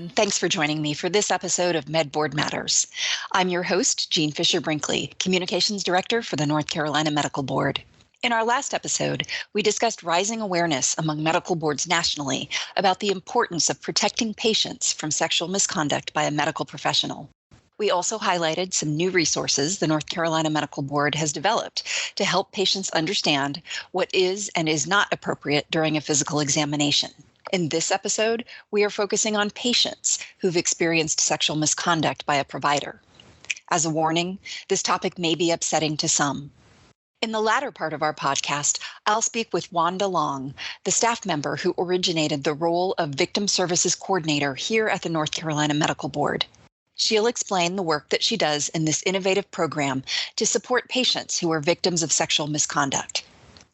and thanks for joining me for this episode of MedBoard Matters. I'm your host, Jean Fisher Brinkley, Communications Director for the North Carolina Medical Board. In our last episode, we discussed rising awareness among medical boards nationally about the importance of protecting patients from sexual misconduct by a medical professional. We also highlighted some new resources the North Carolina Medical Board has developed to help patients understand what is and is not appropriate during a physical examination. In this episode, we are focusing on patients who've experienced sexual misconduct by a provider. As a warning, this topic may be upsetting to some. In the latter part of our podcast, I'll speak with Wanda Long, the staff member who originated the role of Victim Services Coordinator here at the North Carolina Medical Board. She'll explain the work that she does in this innovative program to support patients who are victims of sexual misconduct.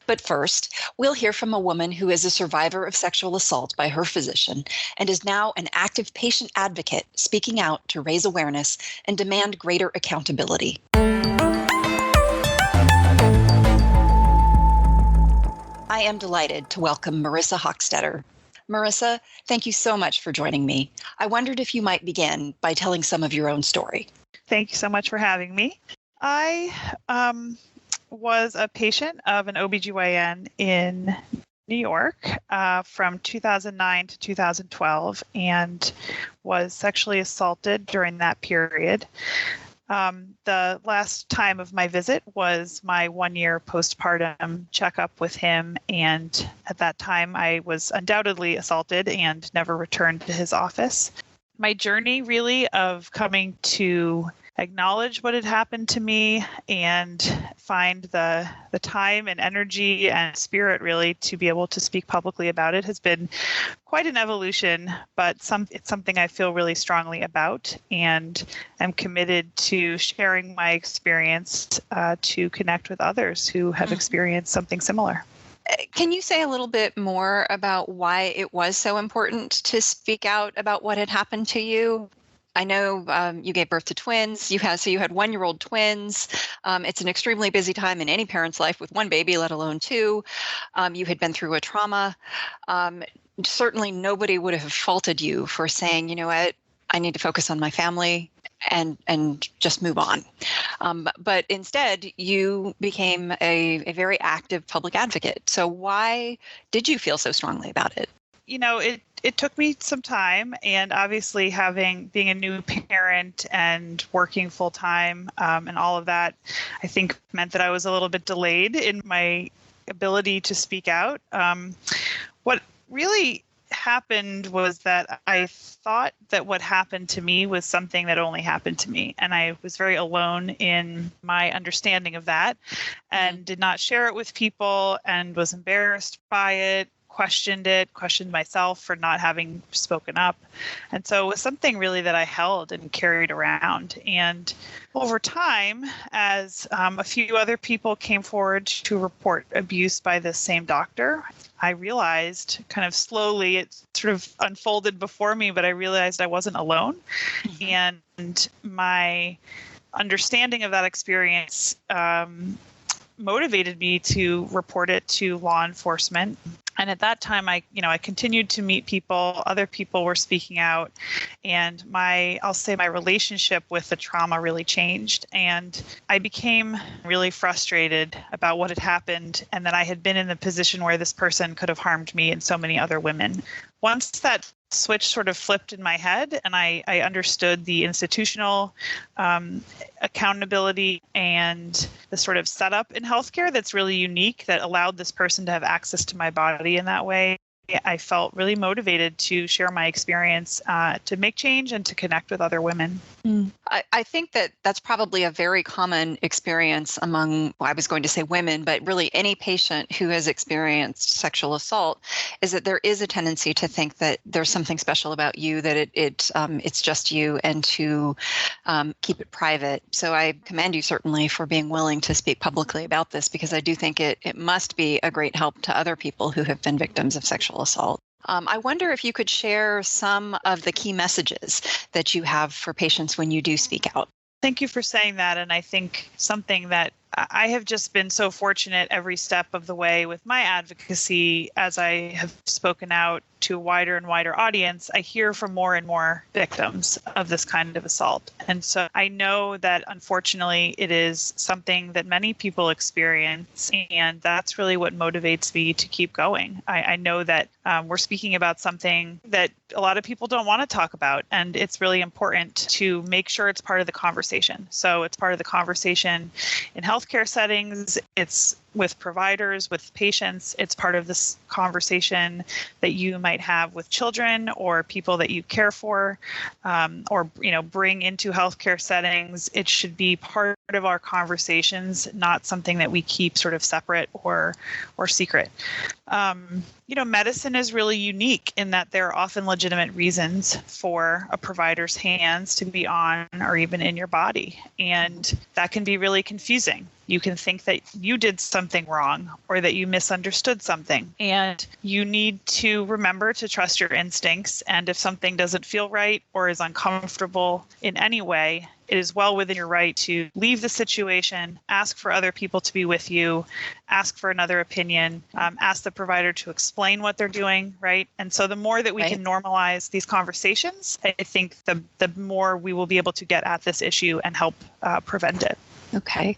But first, we'll hear from a woman who is a survivor of sexual assault by her physician and is now an active patient advocate speaking out to raise awareness and demand greater accountability. I am delighted to welcome Marissa Hoechstetter. Marissa, thank you so much for joining me. I wondered if you might begin by telling some of your own story. Thank you so much for having me. I was a patient of an OBGYN in New York from 2009 to 2012 and was sexually assaulted during that period. The last time of my visit was my 1-year postpartum checkup with him, and at that time I was undoubtedly assaulted and never returned to his office. My journey really of coming to acknowledge what had happened to me and find the time and energy and spirit really to be able to speak publicly about it has been quite an evolution, but it's something I feel really strongly about and am committed to sharing my experience to connect with others who have experienced something similar. Can you say a little bit more about why it was so important to speak out about what had happened to you? I know you gave birth to twins. You had 1-year-old twins. It's an extremely busy time in any parent's life with one baby, let alone two. You had been through a trauma. Certainly nobody would have faulted you for saying, you know what, I need to focus on my family and just move on. But instead, you became a very active public advocate. So why did you feel so strongly about it? You know, it took me some time, and obviously being a new parent and working full time and all of that, I think meant that I was a little bit delayed in my ability to speak out. What really happened was that I thought that what happened to me was something that only happened to me, and I was very alone in my understanding of that and did not share it with people and was embarrassed by it. Questioned myself for not having spoken up. And so it was something really that I held and carried around. And over time, as a few other people came forward to report abuse by this same doctor, I realized kind of slowly, it sort of unfolded before me, but I realized I wasn't alone. And my understanding of that experience motivated me to report it to law enforcement. And at that time, I continued to meet people. Other people were speaking out, and my relationship with the trauma really changed. And I became really frustrated about what had happened, and that I had been in the position where this person could have harmed me and so many other women. Once that switch sort of flipped in my head, and I understood the institutional accountability and the sort of setup in healthcare that's really unique that allowed this person to have access to my body in that way, I felt really motivated to share my experience, to make change and to connect with other women. I think that that's probably a very common experience among, I was going to say women, but really any patient who has experienced sexual assault, is that there is a tendency to think that there's something special about you, that it's just you, and to keep it private. So I commend you certainly for being willing to speak publicly about this, because I do think it must be a great help to other people who have been victims of sexual assault. I wonder if you could share some of the key messages that you have for patients when you do speak out. Thank you for saying that. And I think something that I have just been so fortunate every step of the way with my advocacy as I have spoken out to a wider and wider audience, I hear from more and more victims of this kind of assault. And so I know that unfortunately it is something that many people experience, and that's really what motivates me to keep going. I know that we're speaking about something that a lot of people don't want to talk about, and it's really important to make sure it's part of the conversation. So it's part of the conversation in healthcare settings, it's with providers, with patients, it's part of this conversation that you might have with children or people that you care for, or bring into healthcare settings. It should be part of our conversations, not something that we keep sort of separate or secret. Medicine is really unique in that there are often legitimate reasons for a provider's hands to be on or even in your body. And that can be really confusing. You can think that you did something wrong or that you misunderstood something. And you need to remember to trust your instincts. And if something doesn't feel right or is uncomfortable in any way, it is well within your right to leave the situation, ask for other people to be with you, ask for another opinion, ask the provider to explain what they're doing, right? And so the more that we can normalize these conversations, I think the more we will be able to get at this issue and help prevent it. Okay.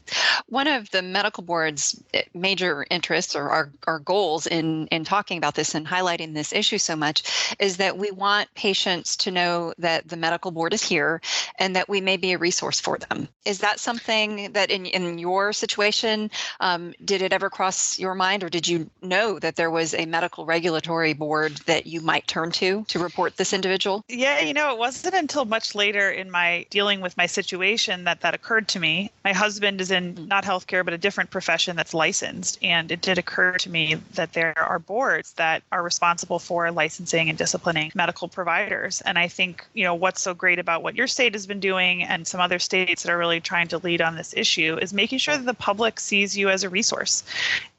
One of the medical board's major interests or our goals in talking about this and highlighting this issue so much is that we want patients to know that the medical board is here and that we may be a resource for them. Is that something that in your situation, did it ever cross your mind, or did you know that there was a medical regulatory board that you might turn to report this individual? Yeah, it wasn't until much later in my dealing with my situation that occurred to me. My husband is in not healthcare, but a different profession that's licensed. And it did occur to me that there are boards that are responsible for licensing and disciplining medical providers. And I think, what's so great about what your state has been doing and some other states that are really trying to lead on this issue is making sure that the public sees you as a resource.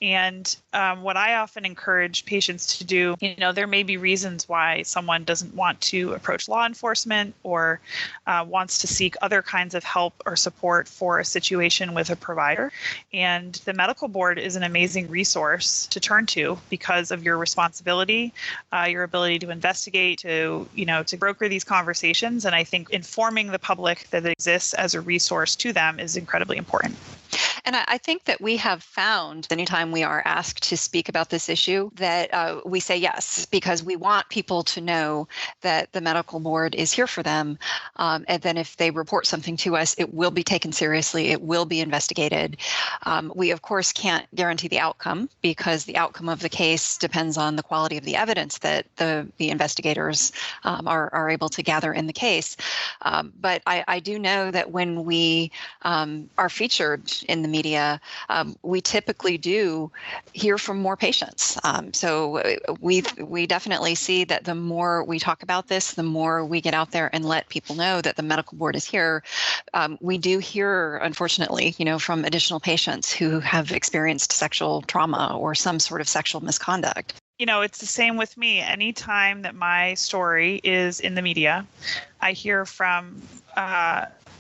And what I often encourage patients to do, there may be reasons why someone doesn't want to approach law enforcement or wants to seek other kinds of help or support for a situation with a provider. And the medical board is an amazing resource to turn to because of your responsibility, your ability to investigate, to broker these conversations. And I think informing the public that it exists as a resource to them is incredibly important. And I think that we have found anytime we are asked to speak about this issue that we say yes, because we want people to know that the medical board is here for them. And then if they report something to us, it will be taken seriously. It will be investigated. We, of course, can't guarantee the outcome because the outcome of the case depends on the quality of the evidence that the investigators are able to gather in the case. But I do know that when we are featured in the media, we typically do hear from more patients. So we definitely see that the more we talk about this, the more we get out there and let people know that the medical board is here. We do hear, unfortunately, from additional patients who have experienced sexual trauma or some sort of sexual misconduct. It's the same with me. Anytime that my story is in the media, I hear from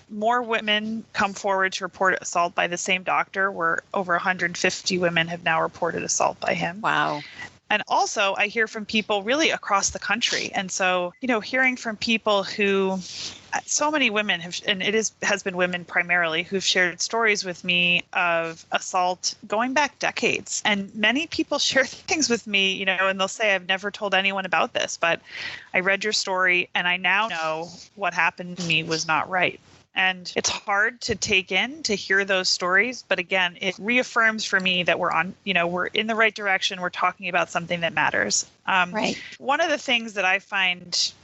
more women come forward to report assault by the same doctor, where over 150 women have now reported assault by him. Wow. And also I hear from people really across the country. And so, hearing from people who, so many women have, and has been women primarily, who've shared stories with me of assault going back decades. And many people share things with me, and they'll say, I've never told anyone about this, but I read your story and I now know what happened to me was not right. And it's hard to take in, to hear those stories. But again, it reaffirms for me that we're in the right direction. We're talking about something that matters. Right. One of the things that I find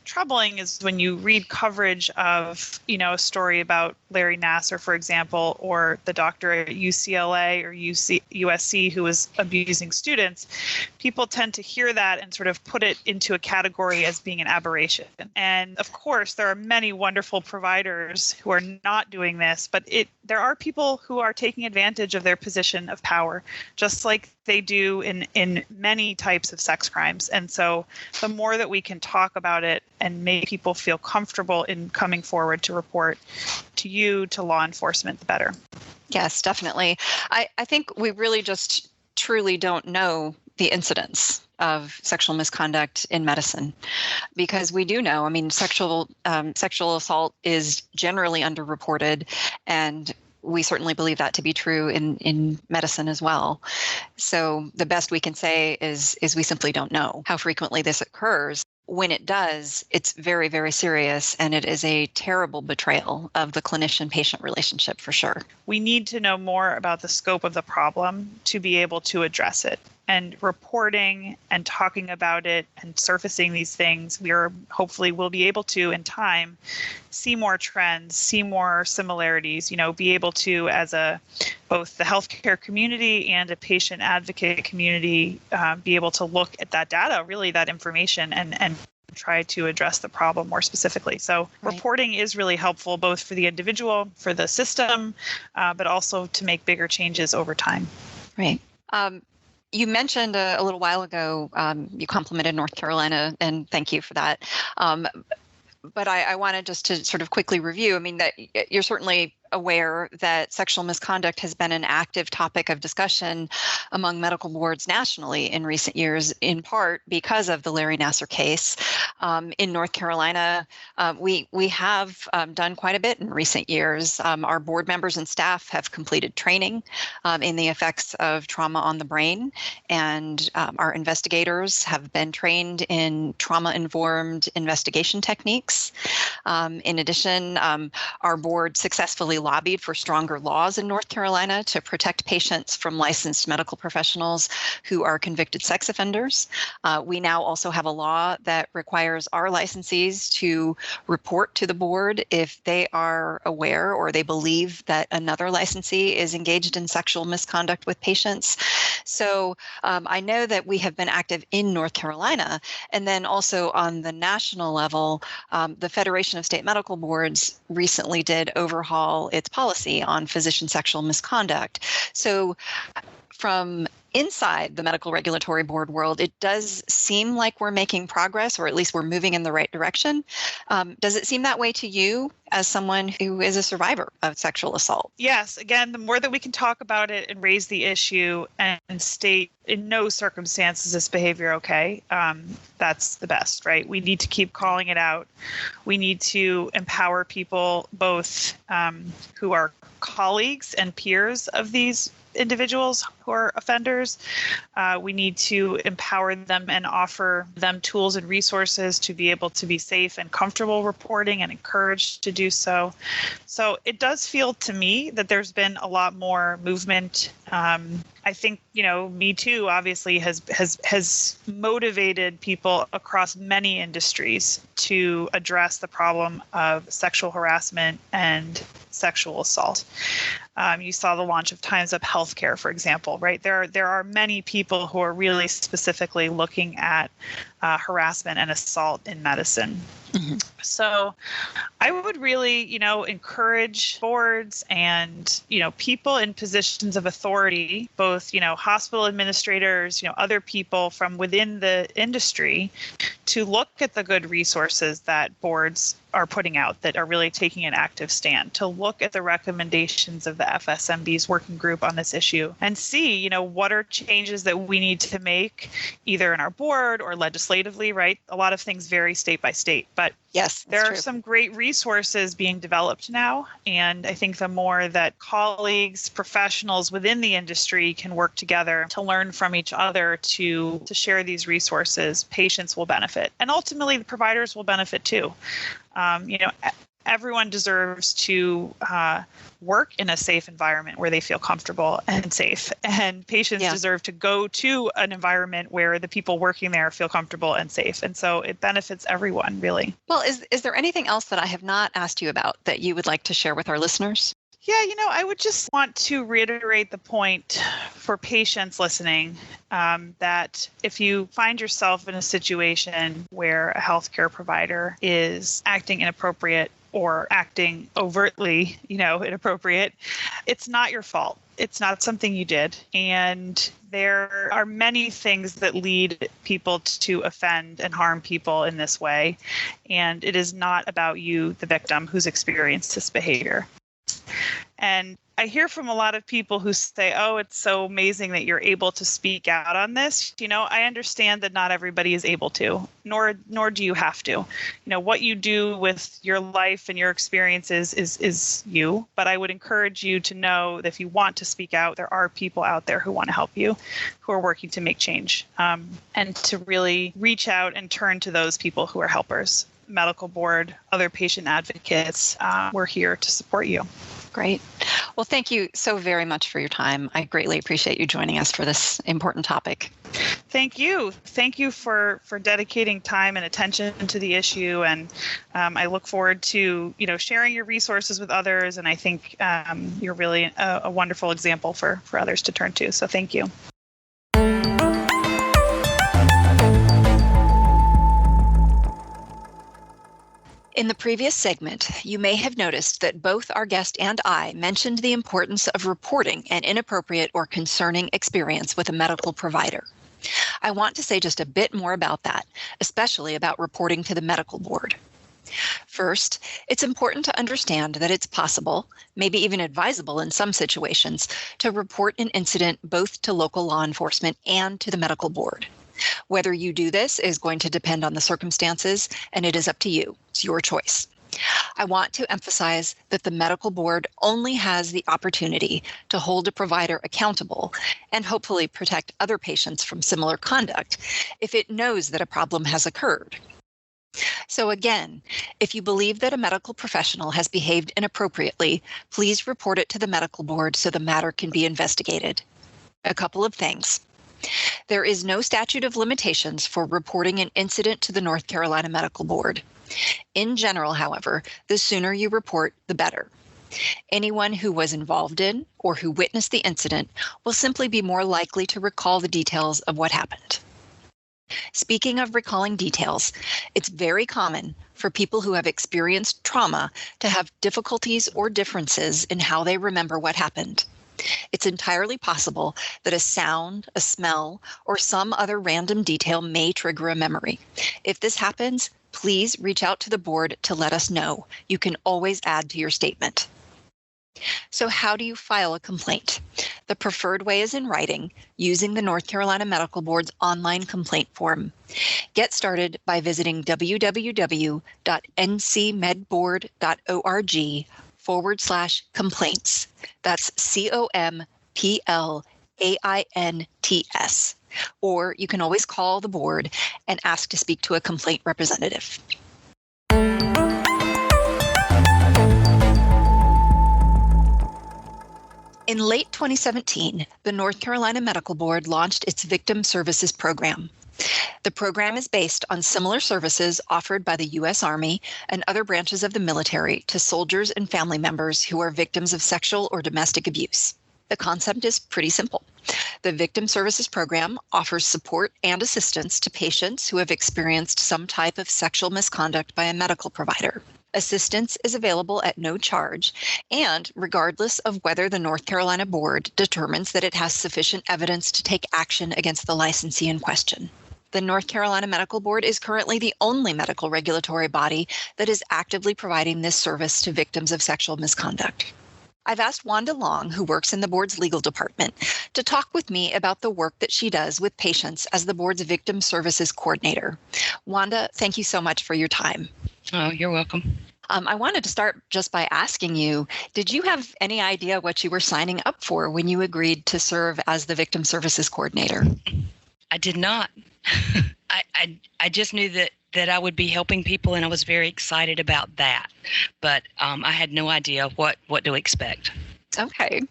troubling is when you read coverage of, a story about Larry Nassar, for example, or the doctor at UCLA or USC who was abusing students, people tend to hear that and sort of put it into a category as being an aberration. And of course, there are many wonderful providers who are not doing this, but there are people who are taking advantage of their position of power, just like they do in many types of sex crimes. And so the more that we can talk about it and make people feel comfortable in coming forward to report to you, to law enforcement, the better. Yes, definitely. I think we really just truly don't know the incidence of sexual misconduct in medicine, because we do know, I mean, sexual assault is generally underreported, and we certainly believe that to be true in medicine as well. So the best we can say is we simply don't know how frequently this occurs. When it does, it's very, very serious, and it is a terrible betrayal of the clinician-patient relationship for sure. We need to know more about the scope of the problem to be able to address it. And reporting and talking about it and surfacing these things, hopefully will be able to, in time, see more trends, see more similarities, be able to, as both the healthcare community and a patient advocate community, be able to look at that data, really that information, and try to address the problem more specifically. So reporting is really helpful, both for the individual, for the system, but also to make bigger changes over time. Right. You mentioned a little while ago, you complimented North Carolina, and thank you for that. But I wanted just to sort of quickly review, I mean, that you're certainly aware that sexual misconduct has been an active topic of discussion among medical boards nationally in recent years, in part because of the Larry Nassar case. In North Carolina, we have done quite a bit in recent years. Our board members and staff have completed training in the effects of trauma on the brain, and our investigators have been trained in trauma-informed investigation techniques. In addition, our board successfully lobbied for stronger laws in North Carolina to protect patients from licensed medical professionals who are convicted sex offenders. We now also have a law that requires our licensees to report to the board if they are aware or they believe that another licensee is engaged in sexual misconduct with patients. So I know that we have been active in North Carolina, and then also on the national level, the Federation of State Medical Boards recently did overhaul its policy on physician sexual misconduct. So from inside the medical regulatory board world, it does seem like we're making progress, or at least we're moving in the right direction. Does it seem that way to you as someone who is a survivor of sexual assault? Yes. Again, the more that we can talk about it and raise the issue and state in no circumstances is behavior okay, that's the best, right? We need to keep calling it out. We need to empower people, both who are colleagues and peers of these individuals who are offenders. We need to empower them and offer them tools and resources to be able to be safe and comfortable reporting and encouraged to do so. So it does feel to me that there's been a lot more movement. I think, Me Too obviously has motivated people across many industries to address the problem of sexual harassment and sexual assault. You saw the launch of Time's Up Healthcare, for example, right? There are many people who are really specifically looking at harassment and assault in medicine. Mm-hmm. So I would really, encourage boards and, people in positions of authority, both, hospital administrators, other people from within the industry, to look at the good resources that boards are putting out that are really taking an active stand, to look at the recommendations of the FSMB's working group on this issue and see, what are changes that we need to make either in our board or legislatively, right? A lot of things vary state by state, but yes, there are some great resources being developed now. And I think the more that colleagues, professionals within the industry can work together to learn from each other to share these resources, patients will benefit. And ultimately, the providers will benefit too. Everyone deserves to work in a safe environment where they feel comfortable and safe. And patients deserve to go to an environment where the people working there feel comfortable and safe. And so it benefits everyone, really. Well, is there anything else that I have not asked you about that you would like to share with our listeners? Yeah, I would just want to reiterate the point for patients listening that if you find yourself in a situation where a healthcare provider is acting inappropriate or acting overtly, inappropriate, it's not your fault. It's not something you did. And there are many things that lead people to offend and harm people in this way. And it is not about you, the victim, who's experienced this behavior. And I hear from a lot of people who say, oh, it's so amazing that you're able to speak out on this. I understand that not everybody is able to, nor do you have to. What you do with your life and your experiences is you. But I would encourage you to know that if you want to speak out, there are people out there who want to help you, who are working to make change, and to really reach out and turn to those people who are helpers. Medical board, other patient advocates, we're here to support you. Great. Well, thank you so very much for your time. I greatly appreciate you joining us for this important topic. Thank you. Thank you for dedicating time and attention to the issue. And I look forward to, sharing your resources with others. And I think you're really a wonderful example for others to turn to. So thank you. In the previous segment, you may have noticed that both our guest and I mentioned the importance of reporting an inappropriate or concerning experience with a medical provider. I want to say just a bit more about that, especially about reporting to the medical board. First, it's important to understand that it's possible, maybe even advisable in some situations, to report an incident both to local law enforcement and to the medical board. Whether you do this is going to depend on the circumstances, and it is up to you. It's your choice. I want to emphasize that the medical board only has the opportunity to hold a provider accountable and hopefully protect other patients from similar conduct if it knows that a problem has occurred. So again, if you believe that a medical professional has behaved inappropriately, please report it to the medical board so the matter can be investigated. A couple of things. There is no statute of limitations for reporting an incident to the North Carolina Medical Board. In general, however, the sooner you report, the better. Anyone who was involved in or who witnessed the incident will simply be more likely to recall the details of what happened. Speaking of recalling details, it's very common for people who have experienced trauma to have difficulties or differences in how they remember what happened. It's entirely possible that a sound, a smell, or some other random detail may trigger a memory. If this happens, please reach out to the board to let us know. You can always add to your statement. So how do you file a complaint? The preferred way is in writing, using the North Carolina Medical Board's online complaint form. Get started by visiting www.ncmedboard.org/complaints. That's COMPLAINTS. Or you can always call the board and ask to speak to a complaint representative. In late 2017, the North Carolina Medical Board launched its Victim Services Program. The program is based on similar services offered by the U.S. Army and other branches of the military to soldiers and family members who are victims of sexual or domestic abuse. The concept is pretty simple. The Victim Services Program offers support and assistance to patients who have experienced some type of sexual misconduct by a medical provider. Assistance is available at no charge, and regardless of whether the North Carolina Board determines that it has sufficient evidence to take action against the licensee in question. The North Carolina Medical Board is currently the only medical regulatory body that is actively providing this service to victims of sexual misconduct. I've asked Wanda Long, who works in the board's legal department, to talk with me about the work that she does with patients as the board's Victim Services Coordinator. Wanda, thank you so much for your time. Oh, you're welcome. I wanted to start just by asking you, did you have any idea what you were signing up for when you agreed to serve as the Victim Services Coordinator? I did not. I just knew that I would be helping people, and I was very excited about that. But I had no idea what to expect. Okay.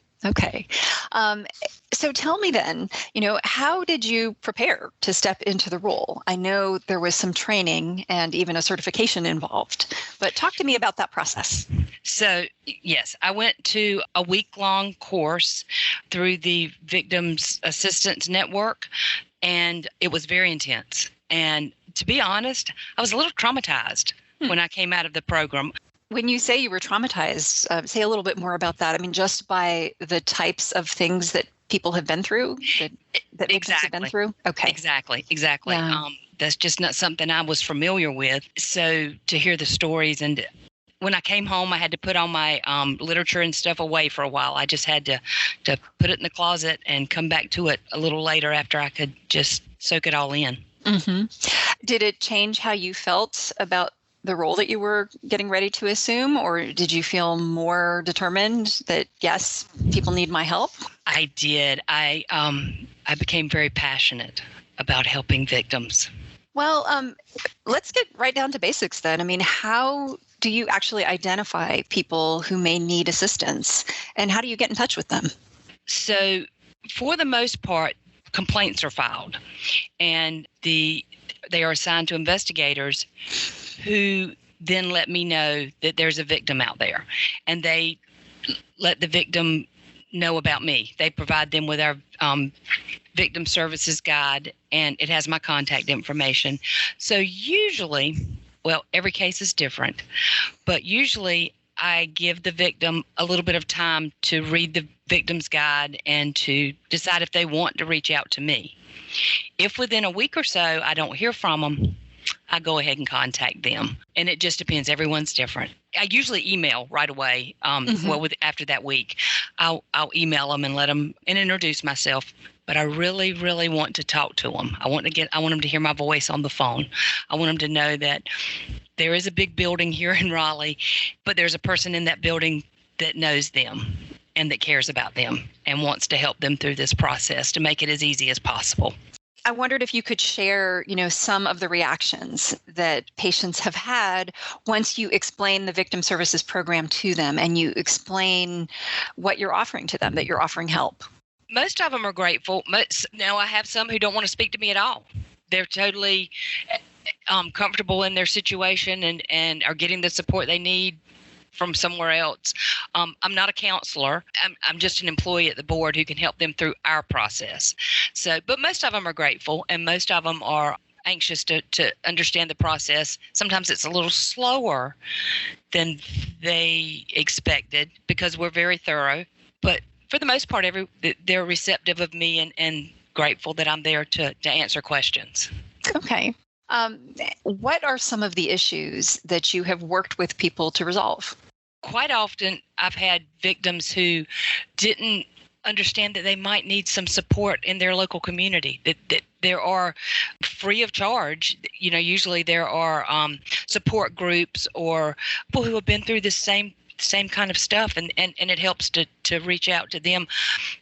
So tell me then, how did you prepare to step into the role? I know there was some training and even a certification involved, but talk to me about that process. So, yes, I went to a week-long course through the Victims Assistance Network, and it was very intense. And to be honest, I was a little traumatized when I came out of the program. When you say you were traumatized, say a little bit more about that. I mean, just by the types of things that people have been through, that victims have been through? Okay. Exactly. Yeah. That's just not something I was familiar with. So to hear the stories and when I came home, I had to put all my literature and stuff away for a while. I just had to put it in the closet and come back to it a little later after I could just soak it all in. Mm-hmm. Did it change how you felt about the role that you were getting ready to assume, or did you feel more determined that, yes, people need my help? I did. I became very passionate about helping victims. Well, let's get right down to basics then. I mean, how do you actually identify people who may need assistance, and how do you get in touch with them? So for the most part, complaints are filed, and they are assigned to investigators who then let me know that there's a victim out there, and they let the victim know about me. They provide them with our victim services guide, and it has my contact information. So usually, well, every case is different, but usually I give the victim a little bit of time to read the victim's guide and to decide if they want to reach out to me. If within a week or so I don't hear from them, I go ahead and contact them. And it just depends. Everyone's different. I usually email right away. After that week, I'll email them and let them and introduce myself. But I really, really want to talk to them. I want them to hear my voice on the phone. I want them to know that there is a big building here in Raleigh, but there's a person in that building that knows them and that cares about them and wants to help them through this process to make it as easy as possible. I wondered if you could share, some of the reactions that patients have had once you explain the victim services program to them and you explain what you're offering to them, that you're offering help. Most of them are grateful. Now, I have some who don't want to speak to me at all. They're totally comfortable in their situation and are getting the support they need from somewhere else. I'm not a counselor. I'm just an employee at the board who can help them through our process. But most of them are grateful, and most of them are anxious to understand the process. Sometimes it's a little slower than they expected because we're very thorough. But for the most part, they're receptive of me and grateful that I'm there to answer questions. Okay. What are some of the issues that you have worked with people to resolve? Quite often, I've had victims who didn't understand that they might need some support in their local community, that there are free of charge. Usually there are support groups or people who have been through the same kind of stuff, and it helps to reach out to them.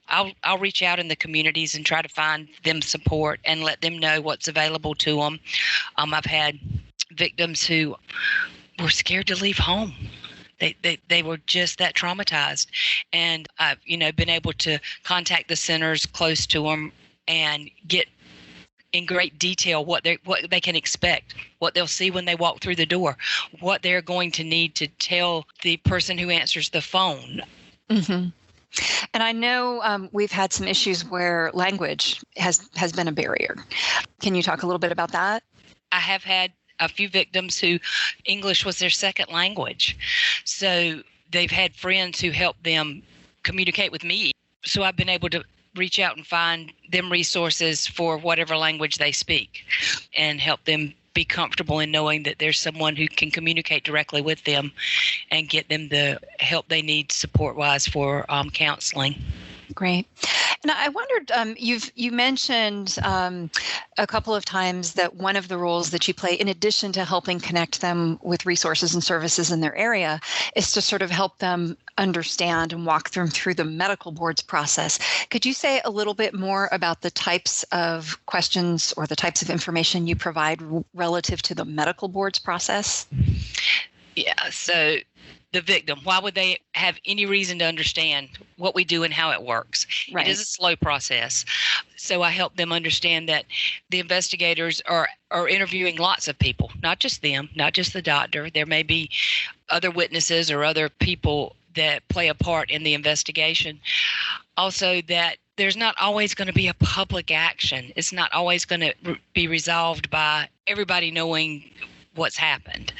I'll reach out in the communities and try to find them support and let them know what's available to them. I've had victims who were scared to leave home. They were just that traumatized, and I've been able to contact the centers close to them and get in great detail what they can expect, what they'll see when they walk through the door, what they're going to need to tell the person who answers the phone. Mm-hmm. And I know we've had some issues where language has been a barrier. Can you talk a little bit about that? I have had a few victims who English was their second language. So they've had friends who help them communicate with me. So I've been able to reach out and find them resources for whatever language they speak and help them be comfortable in knowing that there's someone who can communicate directly with them and get them the help they need support-wise for counseling. Great. And I wondered, you mentioned a couple of times that one of the roles that you play, in addition to helping connect them with resources and services in their area, is to sort of help them understand and walk them through the medical board's process. Could you say a little bit more about the types of questions or the types of information you provide relative to the medical board's process? Yeah, so the victim, why would they have any reason to understand what we do and how it works? Right. It is a slow process. So I help them understand that the investigators are interviewing lots of people, not just them, not just the doctor. There may be other witnesses or other people that play a part in the investigation. Also, that there's not always going to be a public action. It's not always going to be resolved by everybody knowing what's happened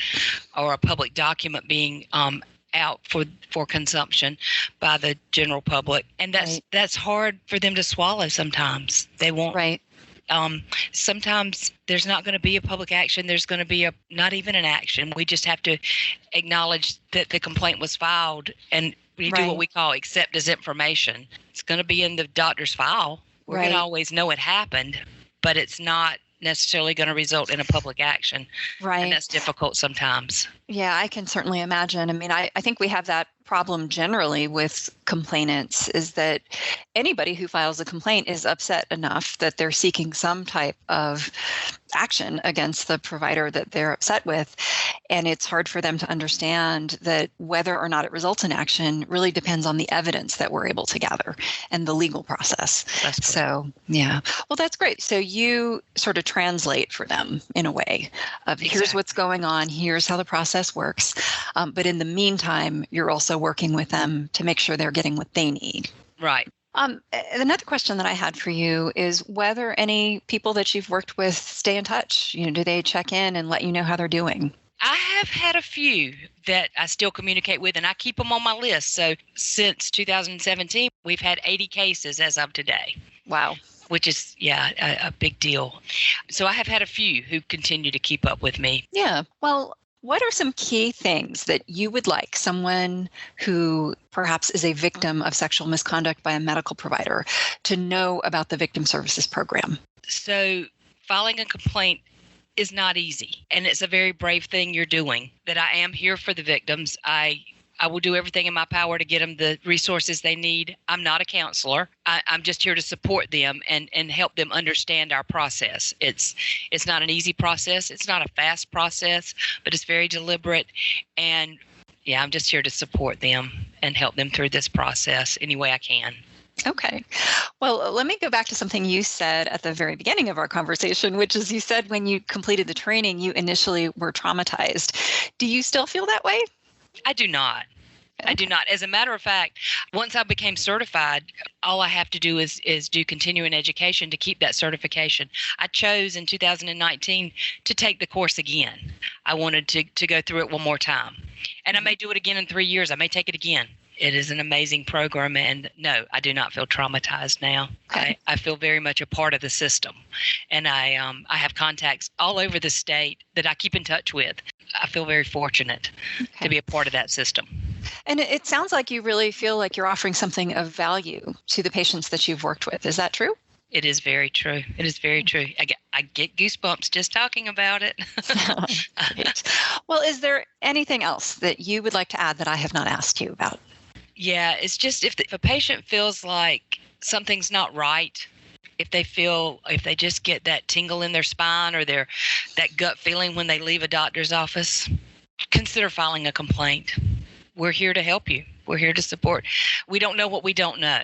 or a public document being out for consumption by the general public. And that's hard for them to swallow sometimes. They won't. Right. Sometimes there's not going to be a public action. There's going to be not even an action. We just have to acknowledge that the complaint was filed, and we do what we call accept as information. It's going to be in the doctor's file. We're going to always know it happened, but it's not necessarily going to result in a public action. Right. And that's difficult sometimes. Yeah, I can certainly imagine. I mean, I think we have that problem generally with complainants, is that anybody who files a complaint is upset enough that they're seeking some type of action against the provider that they're upset with. And it's hard for them to understand that whether or not it results in action really depends on the evidence that we're able to gather and the legal process. So, yeah. Well, that's great. So you sort of translate for them in a way of here's what's going on, here's how the process works. But in the meantime, you're also working with them to make sure they're getting what they need. Right. Another question that I had for you is whether any people that you've worked with stay in touch. Do they check in and let you know how they're doing? I have had a few that I still communicate with, and I keep them on my list. So since 2017, we've had 80 cases as of today. Wow. Which is, a big deal. So I have had a few who continue to keep up with me. Yeah. Well, what are some key things that you would like someone who perhaps is a victim of sexual misconduct by a medical provider to know about the Victim Services Program? So filing a complaint is not easy, and it's a very brave thing you're doing. That I am here for the victims. I will do everything in my power to get them the resources they need. I'm not a counselor. I'm just here to support them and help them understand our process. It's not an easy process. It's not a fast process, but it's very deliberate. And I'm just here to support them and help them through this process any way I can. Okay. Well, let me go back to something you said at the very beginning of our conversation, which is you said when you completed the training, you initially were traumatized. Do you still feel that way? I do not. I do not. As a matter of fact, once I became certified, all I have to do is do continuing education to keep that certification. I chose in 2019 to take the course again. I wanted to go through it one more time. And I may do it again in 3 years. I may take it again. It is an amazing program, and no, I do not feel traumatized now. Okay. I feel very much a part of the system, and I have contacts all over the state that I keep in touch with. I feel very fortunate to be a part of that system. And it sounds like you really feel like you're offering something of value to the patients that you've worked with. Is that true? It is very true. It is very true. I get goosebumps just talking about it. Great. Well, is there anything else that you would like to add that I have not asked you about? Yeah, it's just if a patient feels like something's not right, if they just get that tingle in their spine or that gut feeling when they leave a doctor's office, consider filing a complaint. We're here to help you. We're here to support. We don't know what we don't know.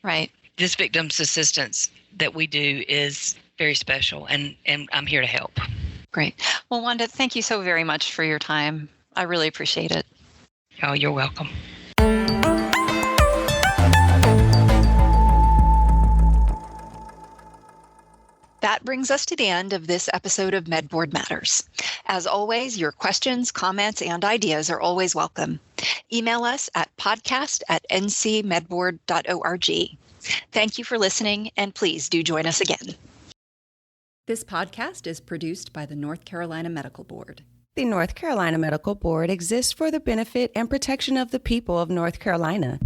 Right. This victim's assistance that we do is very special, and I'm here to help. Great. Well, Wanda, thank you so very much for your time. I really appreciate it. Oh, you're welcome. That brings us to the end of this episode of MedBoard Matters. As always, your questions, comments, and ideas are always welcome. Email us at podcast@ncmedboard.org. Thank you for listening, and please do join us again. This podcast is produced by the North Carolina Medical Board. The North Carolina Medical Board exists for the benefit and protection of the people of North Carolina.